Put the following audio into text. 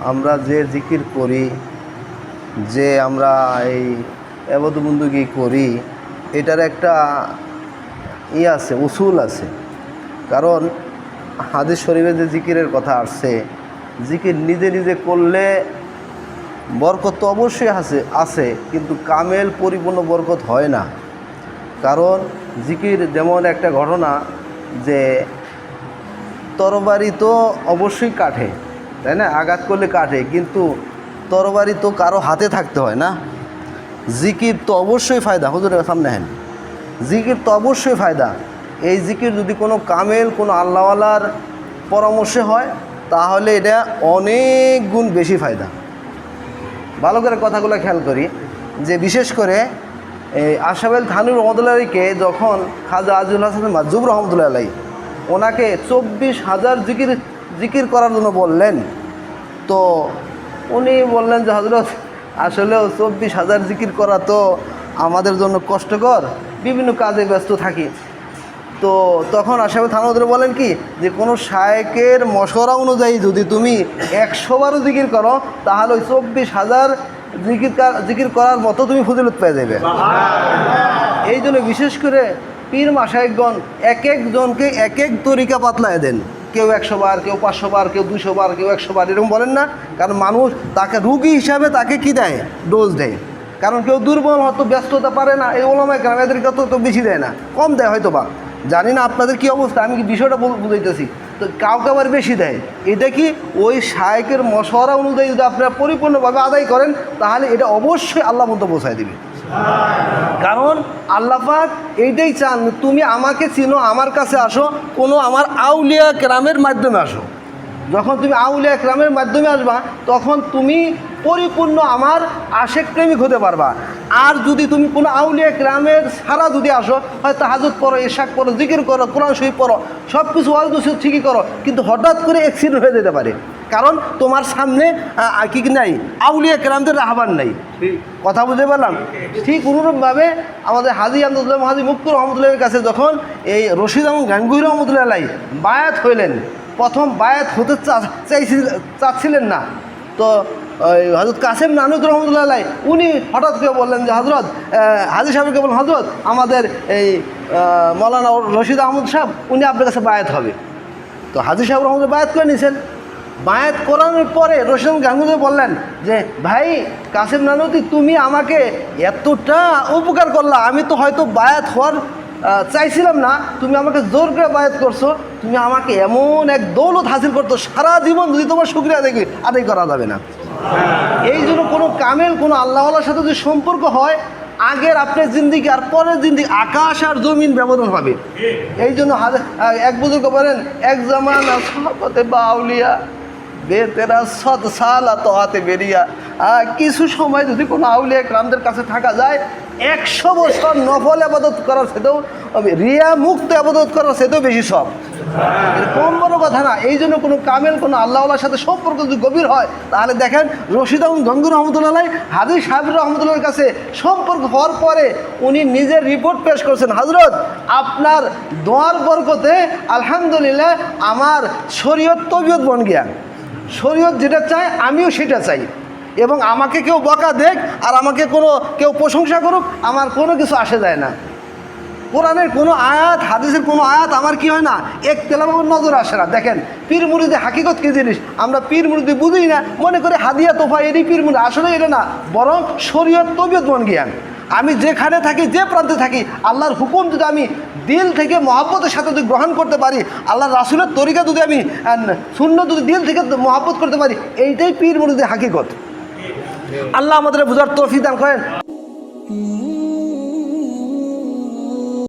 আমরা যে জিকির করি, যে আমরা এই ইবাদত-বন্দেগী করি, এটার একটা আছে, উসুল আছে। কারণ হাদিস শরীফে যে জিকিরের কথা আসছে, জিকির নিজে নিজে করলে বরকত তো অবশ্যই আছে, কিন্তু কামেল পরিপূর্ণ বরকত হয় না। কারণ জিকির যেমন একটা ঘটনা, যে তরবারি তো অবশ্যই কাটে, তাই না? আঘাত করলে কাটে, কিন্তু তরবারি তো কারো হাতে থাকতে হয় না। জিকির তো অবশ্যই ফায়দা, হুজুরের সামনে হেন, জিকির তো অবশ্যই ফায়দা। এই জিকির যদি কোনো কামেল, কোনো আল্লাহওয়ালার পরামর্শে হয়, তাহলে এটা অনেক গুণ বেশি ফায়দা। ভালো করে কথাগুলো খেয়াল করি, যে বিশেষ করে এই আশরাফ থানভী রহমতুল্লাহকে যখন খাজা আজিজুল হাসান মাজুব রহমতুল্লাহ আলাই ওনাকে 24,000 জিকির করার জন্য বললেন, তো উনি বললেন যে হযরত আসলেও 24,000 জিকির করা তো আমাদের জন্য কষ্টকর, বিভিন্ন কাজে ব্যস্ত থাকি। তো তখন আশরাফ থানভী বলেন কি, যে কোনো শায়েকের মশওয়ারা অনুযায়ী যদি তুমি 100 বারও জিকির করো, তাহলে ওই 24,000 জিকির করার মতো তুমি ফজিলত পেয়ে যাবে। এই জন্য বিশেষ করে পীর মাশায়েখগণ এক একজনকে এক এক তরিকা বাতলায় দেন। কেউ 100 বার, কেউ 500 বার, কেউ 200 বার, কেউ 100 বার, এরকম বলেন না। কারণ মানুষ তাকে রুগী হিসাবে তাকে কি দেয়, ডোজ দেয়। কারণ কেউ দুর্বল, হয়তো ব্যস্ততা পারে না, এই ওলামায়ে কেরাম এদেরকে তো বেশি দেয় না, কম দেয় হয়তো বা, জানি না আপনাদের কি অবস্থা, আমি কি বিষয়টা বুঝাইতেছি। তো কাউকে আবার বেশি দেয়। এটা কি ওই শায়েকের মশওয়ারা অনুযায়ী যদি আপনারা পরিপূর্ণভাবে আদায় করেন, তাহলে এটা অবশ্যই আল্লাহ মতো পৌঁছায় দিবে। কারণ আল্লাহ পাক এইটাই চান, তুমি আমাকে চিনো, আমার কাছে আসো, কোনো আমার আউলিয়া কেরামের মাধ্যমে আসো। যখন তুমি আউলিয়া কেরামের মাধ্যমে আসবা, তখন তুমি পরিপূর্ণ আমার আশেক প্রেমিক হতে পারবা। আর যদি তুমি কোনো আউলিয়া কেরামের ছাড়া যদি আসো, হয় তাহাজ্জুদ পড়ো, ইশরাক পড়ো, জিকির করো, কোরআন শরীফ পড়ো, সব কিছু ওয়াজ নসিহত ঠিকই করো, কিন্তু হঠাৎ করে অ্যাক্সিডেন্ট হয়ে যেতে পারে। কারণ তোমার সামনে কি নাই, আউলিয়া কেরামদের আহ্বান নাই। কথা বুঝতে পারলাম? ঠিক অনুরূপভাবে আমাদের হাজী আমদুল্লাহ হাজী মুক্তুর রহমতুল্লাহের কাছে যখন এই রশিদ আহমদ গাঙ্গুহি রহমতুল্লাহ আলাই বায়াত হইলেন, প্রথম বায়াত হতে চাচ্ছিলেন না, তো হযরত কাসেম নানুতুর রহমতুল্লাহ আলাই উনি হঠাৎ করে বললেন যে হযরত হাজী সাহেবকে বললেন, হযরত আমাদের এই মৌলানা রশিদ আহমদ সাহেব উনি আপনার কাছে বায়াত হবে। তো হাজী সাহেব রহমতুল্লাহ বায়াত করে নিয়েছেন। বায়াত করানোর পরে রশিদ গাঙ্গুহি বললেন যে ভাই কাসেম নানুতি, তুমি আমাকে এতটা উপকার করলা, আমি তো হয়তো বায়াত হওয়ার চাইছিলাম না, তুমি আমাকে জোর করে বায়াত করছো, তুমি আমাকে এমন এক দৌলত হাসিল করতো, সারা জীবন যদি তোমার শুকরিয়া আদায় করা যাবে না। এই জন্য কোনো কামেল, কোনো আল্লাহওয়ালার সাথে যদি সম্পর্ক হয়, আগের আপনার জিন্দিগি আর পরের জিন্দিগি আকাশ আর জমিন ব্যবধান হবে। এই জন্য এক বুজুর্গ বলেন, এক জামানা সাহাবতে বাউলিয়া বেতেরা 7 সাল আতে বেরিয়া। কিছু সময় যদি কোনো আউলিয়া কেরামদের কাছে থাকা যায়, 100 বছর নফল আবাদত করার সাথেও, রিয়া মুক্ত আবাদত করার সাথেও বেশি সব। কম বড় কথা না। এই জন্য কোনো কামেল, কোনো আল্লাহওয়ালার সাথে সম্পর্ক যদি গভীর হয়, তাহলে দেখেন রশিদ আহমদ গাঙ্গুহি রহমতুল্লাহ আলাই হাজী সাহেব রহমতুল্লাহর কাছে সম্পর্ক হওয়ার পরে উনি নিজের রিপোর্ট পেশ করছেন, হযরত আপনার দোয়ার বরকতে আলহামদুলিল্লাহ আমার শরীয়ত তবিয়ত বন গিয়া, শরীয়ত যেটা চায় আমিও সেটা চাই, এবং আমাকে কেউ বকা দেখ আর আমাকে কেউ প্রশংসা করুক, আমার কোনো কিছু আসে যায় না। কোরআনের কোনো আয়াত, হাদিসের কোনো আয়াত আমার কি হয় না, এক তেলাবাবুর নজর আসে না। দেখেন পীর মুরিদে হাকিকত কী জিনিস, আমরা পীর মুরিদি বুঝি না, মনে করে হাদিয়া তোফা এরই পীর মুরিদ, আসলে এটা না, বরং শরীয়ত তবিয়ত মন জ্ঞান। আমি যেখানে থাকি, যে প্রান্তে থাকি, আল্লাহর হুকুম যদি আমি দিল থেকে মহব্বতের সাথে যদি গ্রহণ করতে পারি, আল্লাহর রাসূলের তরিকা যদি আমি সুন্নাত যদি দিল থেকে মহব্বত করতে পারি, এইটাই পীর মুরিদের হাকিকত। আল্লাহ আমাদের বুঝার তৌফিক দান করেন।